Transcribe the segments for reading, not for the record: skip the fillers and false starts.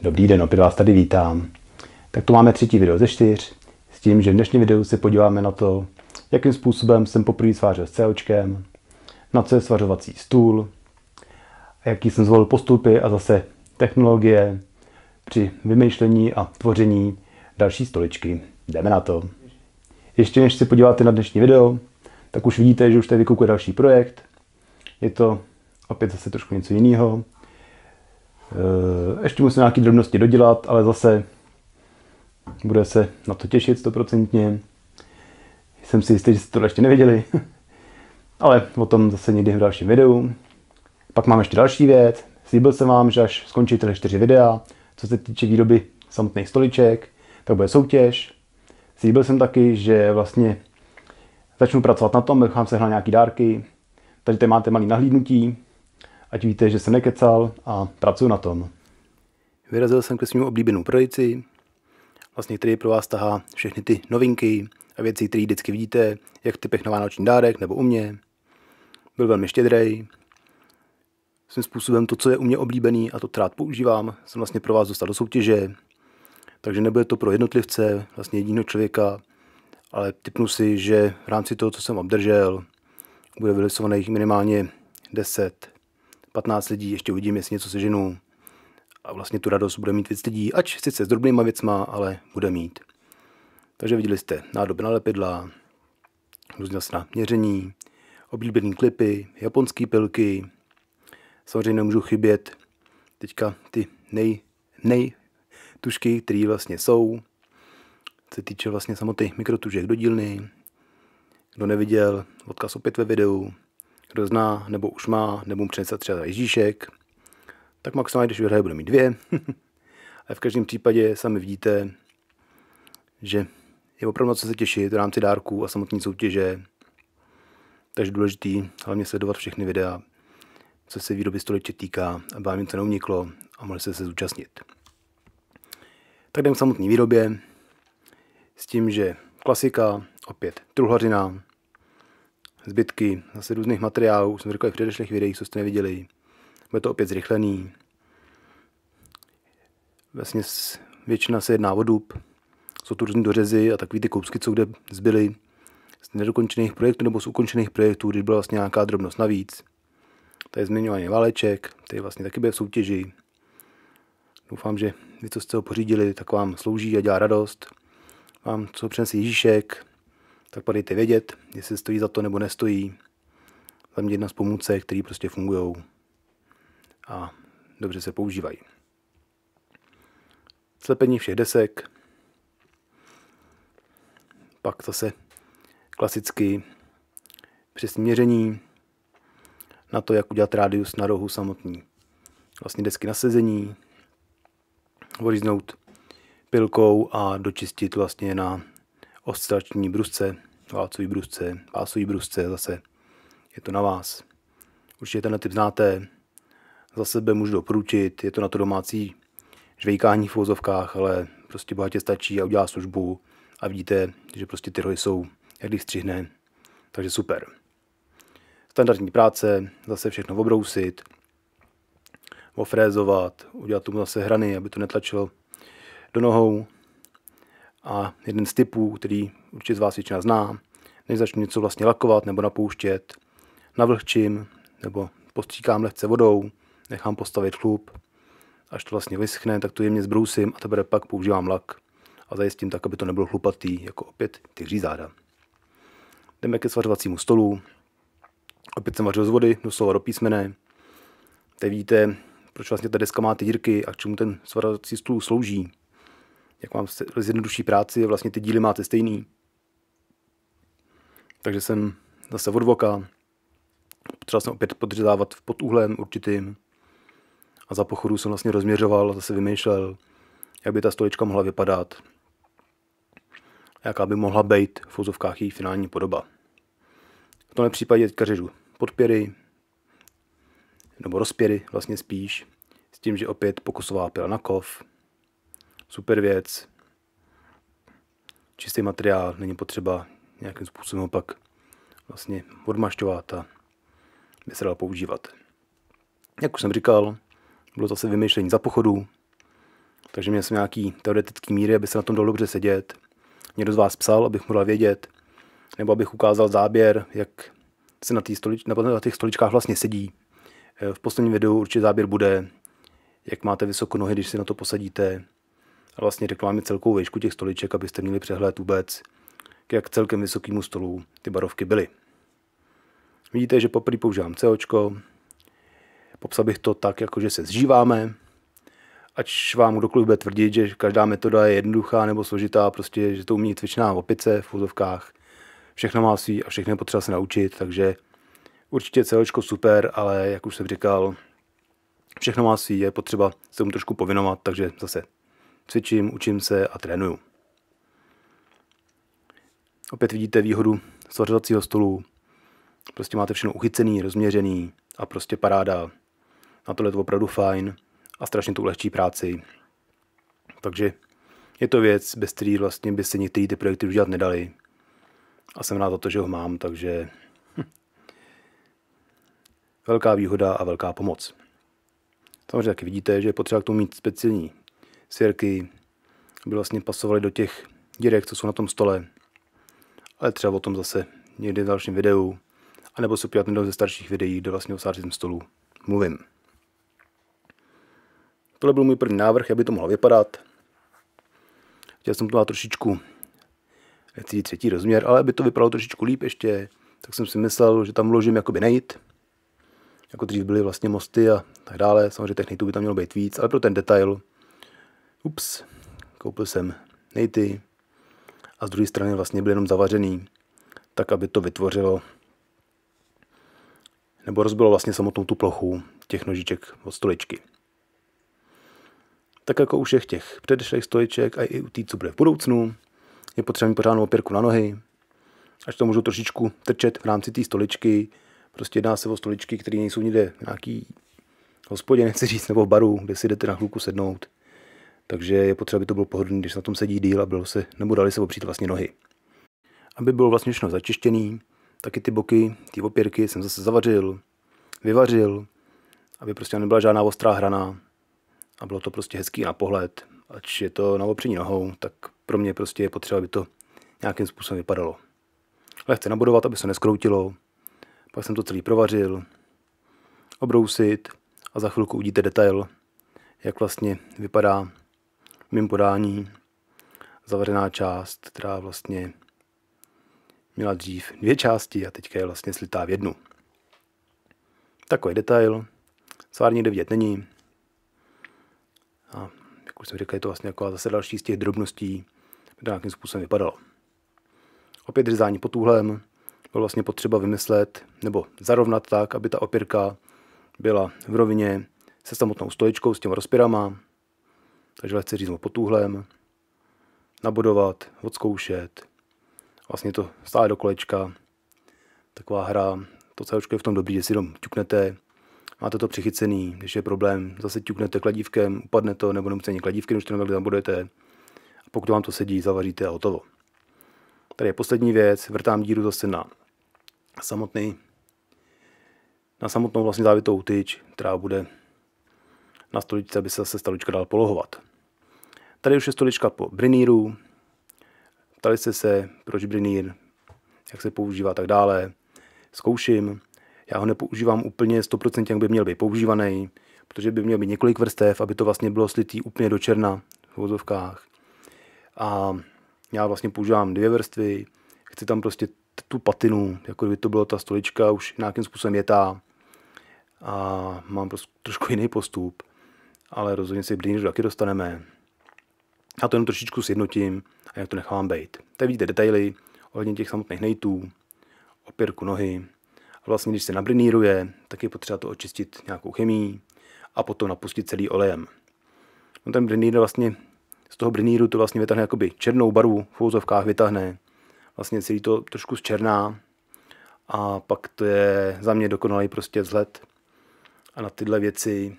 Dobrý den, opět vás tady vítám. Tak tu máme třetí video ze 4, s tím, že v dnešním videu se podíváme na to, jakým způsobem jsem poprvé svářel s COčkem, na co je svařovací stůl, a jaký jsem zvolil postupy a zase technologie při vymýšlení a tvoření další stoličky. Jdeme na to. Ještě než se podíváte na dnešní video, tak už vidíte, že už tady vykukuje další projekt. Je to opět zase trošku něco jiného. Ještě musím nějaké drobnosti dodělat, ale zase bude se na to těšit 100%. Jsem si jistý, že jste to ještě neviděli, ale o tom zase někdy v dalším videu. Pak mám ještě další věc. Slíbil jsem vám, že až skončí tyhle 4 videa, co se týče výroby samotných stoliček, tak bude soutěž. Slíbil jsem taky, že vlastně začnu pracovat na tom, nechám sehnat nějaký dárky. Takže tady máte malý nahlídnutí, ať víte, že jsem nekecal a pracuji na tom. Vyrazil jsem ke svému oblíbenému prodejci, vlastně který pro vás tahá všechny ty novinky a věci, které vždycky vidíte, jak v typech na vánoční dárek nebo u mě. Byl velmi štědrej. Svým způsobem to, co je u mě oblíbený a to rád používám, jsem vlastně pro vás dostal do soutěže. Takže nebude to pro jednotlivce, vlastně jediného člověka, ale tipnu si, že v rámci toho, co jsem obdržel, bude vylosovaných minimálně 10-15 lidí, ještě uvidím, jestli něco seženu. A vlastně tu radost bude mít víc lidí, ač sice s drobnýma věcma, ale bude mít. Takže viděli jste nádobná lepidla, různě na měření, oblíbený klipy, japonský pilky. Samozřejmě nemůžu chybět teďka ty tušky, které vlastně jsou. Co se týče vlastně samotných mikrotužek do dílny. Kdo neviděl, odkaz opět ve videu. Kdo zná, nebo už má, nebo mu přinese třeba Ježíšek, tak maximálně, když vyhraje, bude mít 2. Ale v každém případě sami vidíte, že je opravdu na co se těšit v rámci dárků a samotné soutěže. Takže důležitý hlavně sledovat všechny videa, co se výroby stoliček týká, aby vám něco neuniklo a mohli se zúčastnit. Tak jdeme k samotné výrobě s tím, že klasika, opět truhlařina, zbytky zase různých materiálů, už jsem řekl i v předešlých videích, co jste neviděli. Bude to opět zrychlený. Vlastně většina se jedná o dub. Jsou to různý dořezy a takový ty kousky, co kde zbyly z nedokončených projektů nebo z ukončených projektů, když byla vlastně nějaká drobnost navíc. Tady je zmiňovaný váleček, který vlastně taky bude v soutěži. Doufám, že vy, co jste ho pořídili, tak vám slouží a dělá radost. Vám, co přinese Ježíšek, tak padejte vědět, jestli stojí za to nebo nestojí. Za mě jedna z pomůcek, které prostě fungují a dobře se používají. Slepení všech desek. Pak zase klasicky přesné měření na to, jak udělat rádius na rohu samotný. Vlastně desky na sezení, oříznout pilkou a dočistit vlastně na oscilační brusce, válcový brusce, pásový brusce, zase je to na vás. Určitě tenhle typ znáte, za sebe můžu doporučit, je to na to domácí žvejkání v vozovkách, ale prostě bohatě stačí a udělá službu a vidíte, že prostě ty rohy jsou, jak když střihne, takže super. Standardní práce, zase všechno obrousit, ofrézovat, udělat tomu zase hrany, aby to netlačilo do nohou. A jeden z typů, který určitě z vás většina zná, než začnu něco vlastně lakovat nebo napouštět, navlhčím nebo postříkám lehce vodou, nechám postavit chlup, až to vlastně vyschne, tak to jemně zbrousím a teprve pak používám lak a zajistím tak, aby to nebylo chlupatý, jako opět ty hřízáda. Jdeme ke svařovacímu stolu. Opět jsem vařil z vody, doslova do písmene. Tady vidíte, proč vlastně ta deska má ty dírky a k čemu ten svařovací stůl slouží. Jak vám zjednoduší práci, vlastně ty díly máte stejný. Takže jsem zase od voka. Potřeboval jsem opět podřezávat pod úhlem určitým. A za pochodu jsem vlastně rozměřoval a zase vymýšlel, jak by ta stolička mohla vypadat. Jaká by mohla být v vozovkách její finální podoba. V tomhle případě teďka řežu podpěry, nebo rozpěry vlastně spíš, s tím, že opět pokusová pila na kov. Super věc. Čistý materiál, není potřeba nějakým způsobem opak vlastně odmašťovat a by se dal používat. Jak už jsem říkal, bylo zase vymýšlení za pochodu. Takže měl jsem nějaký teoretický míry, aby se na tom dalo dobře sedět. Někdo z vás psal, abych mohl vědět, nebo abych ukázal záběr, jak se na těch stoličkách vlastně sedí. V posledním videu určitě záběr bude, jak máte vysoko nohy, když si na to posadíte. A vlastně řekl vám celkovou výšku těch stoliček, abyste měli přehled vůbec, jak celkem vysokýmu stolu ty barovky byly. Vidíte, že poprvé používám COčko. Popsal bych to tak, jako že se zžíváme. Ať vám kdokoliv bude tvrdit, že každá metoda je jednoduchá nebo složitá, prostě, že to umí cvičená opice v fotovkách. Všechno má svý a všechno je potřeba se naučit, takže určitě COčko super, ale jak už jsem říkal, všechno má svý, je potřeba se mu trošku povinovat, takže zase cvičím, učím se a trénuju. Opět vidíte výhodu svařovacího stolu. Prostě máte všechno uchycený, rozměřený a prostě paráda. Na tohle je to opravdu fajn a strašně to ulehčí práci. Takže je to věc, bez které vlastně by se některé ty projekty udělat nedali. A jsem rád za to, že ho mám, takže velká výhoda a velká pomoc. Samozřejmě taky vidíte, že je potřeba k tomu mít speciální svěrky, aby vlastně pasovaly do těch dírek, co jsou na tom stole. Ale třeba o tom zase někdy v dalším videu, anebo se podívat ze starších videí, kde vlastně o sářském stolu mluvím. Tohle byl můj první návrh, jak by to mohlo vypadat. Chtěl jsem to dát trošičku třetí rozměr, ale aby to vypadalo trošičku líp ještě, tak jsem si myslel, že tam vložím jakoby nejt. Jako dřív byly vlastně mosty a tak dále. Samozřejmě těch nejtů by tam mělo být víc, ale pro ten detail, koupil jsem nejty a z druhé strany vlastně byly jenom zavařený, tak aby to vytvořilo nebo rozbilo vlastně samotnou tu plochu těch nožiček od stoličky. Tak jako u všech těch předešlých stoliček a i u té, co bude v budoucnu, je potřeba mít pořádnou opěrku na nohy, až to můžu trošičku trčet v rámci té stoličky. Prostě jedná se o stoličky, které nejsou někde v nějaký hospodě, nechci říct, nebo v baru, kde si jdete na chvilku sednout. Takže je potřeba, aby to bylo pohodlné, když se na tom sedí díl a nebo dali se opřít vlastně nohy. Aby bylo vlastně všechno začištěný, taky ty boky, ty opěrky jsem zase zavařil, vyvařil, aby prostě nebyla žádná ostrá hrana a bylo to prostě hezký na pohled. Ač je to na opření nohou, tak pro mě prostě je potřeba, aby to nějakým způsobem vypadalo. Lehce nabodovat, aby se neskroutilo. Pak jsem to celý provařil, obrousit a za chvilku uvidíte detail, jak vlastně vypadá v mém podání zavařená část, která vlastně měla dřív 2 části a teďka je vlastně slitá v jednu. Takový detail, svár někde vidět není. A jak už jsem říkal, je to vlastně jako zase další z těch drobností, kde nějakým způsobem vypadalo. Opět řezání pod úhlem, bylo vlastně potřeba vymyslet nebo zarovnat tak, aby ta opěrka byla v rovině se samotnou stoličkou s těma rozpěrama. Takže lehce říznout pod úhlem, nabodovat, odzkoušet. Vlastně to stále do kolečka. Taková hra, to COčko je v tom dobrý, že si jenom ťuknete, máte to přichycený, když je problém, zase ťuknete kladívkem, upadne to, nebo nemusíte ani kladívkem, když to nevěděli, tam budete. A pokud vám to sedí, zavaříte a hotovo. Tady je poslední věc, vrtám díru zase na samotnou vlastně závitou tyč, která bude na stoličce, aby se zase stolička dala polohovat. Tady už je stolička po briníru. Ptali jste se, proč brinír, jak se používá a tak dále. Zkouším. Já ho nepoužívám úplně 100%, jak by měl být používaný, protože by měl být několik vrstev, aby to vlastně bylo slitý úplně do černa v vozovkách. A já vlastně používám 2 vrstvy. Chci tam prostě tu patinu, jako kdyby to byla ta stolička už nějakým způsobem jetá. A mám prostě trošku jiný postup, ale rozhodně si brinír taky dostaneme. Já to jenom trošičku sjednotím a jak to nechám být. Tady vidíte detaily ohledně těch samotných nejtů, opěrku nohy. A vlastně, když se nabriníruje, tak je potřeba to očistit nějakou chemií a potom napustit celý olejem. No ten brinír vlastně, z toho briníru to vlastně vytáhne jakoby černou barvu, v fouzovkách vytáhne. Vlastně celý to trošku zčerná a pak to je za mě dokonalý prostě vzhled. A na tyhle věci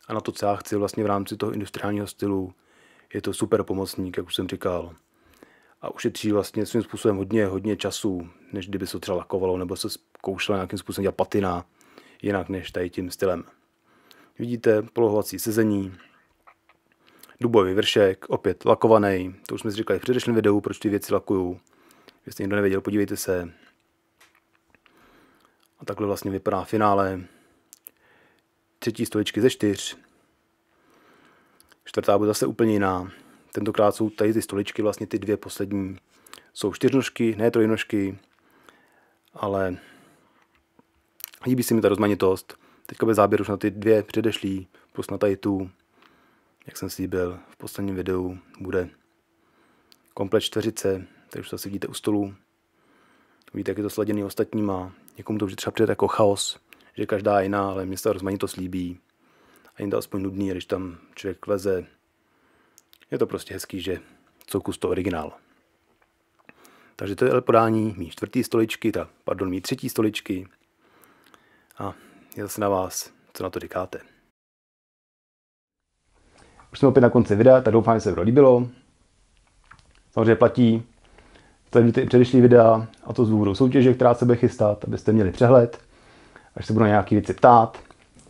a na to, co já chci vlastně v rámci toho industriálního stylu, je to super pomocník, jak už jsem říkal. A ušetří vlastně svým způsobem hodně času, než kdyby se to třeba lakovalo nebo se zkoušela nějakým způsobem dělat patina, jinak než tady tím stylem. Vidíte polohovací sezení. dubový vršek, opět lakovaný. To už jsme si říkali v předešlém videu, proč ty věci lakuju. Jestli někdo nevěděl, podívejte se. A takhle vlastně vypadá finále. 3. stoličky ze 4. 4. bude zase úplně jiná. Tentokrát jsou tady ty stoličky, vlastně ty 2 poslední. Jsou 4nožky, ne 3nožky, ale líbí se mi ta rozmanitost. Teďka bez záběru už na ty 2 předešlý, plus na tady tu, jak jsem slíbil v posledním videu, bude komplet 4, takže už zase vidíte u stolu. Vidíte, jak je to sladěný ostatníma. Někomu to už třeba přijde jako chaos, že každá je jiná, ale mě se ta rozmanitost líbí. A jen to aspoň nudný, když tam člověk leze. Je to prostě hezký, že jsou kus to originál. Takže to je podání mý 4. stoličky, mý 3. stoličky. A je zase na vás, co na to říkáte. Už jsme opět na konci videa, tak doufám, že se to líbilo. Samozřejmě platí, sledujte i předešlý videa, a to z důvodu soutěže, která se bude chystat, abyste měli přehled, až se budou nějaké věci ptát.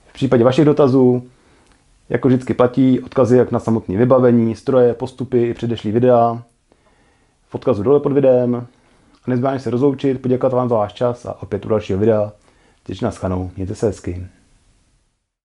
V případě vašich dotazů, jako vždycky platí, odkazy jak na samotné vybavení, stroje, postupy i předešlý videa, v odkazu dole pod videem. A nezbývá se rozloučit, poděkovat vám za váš čas a opět u dalšího videa. Těším na shledanou, mějte se hezky.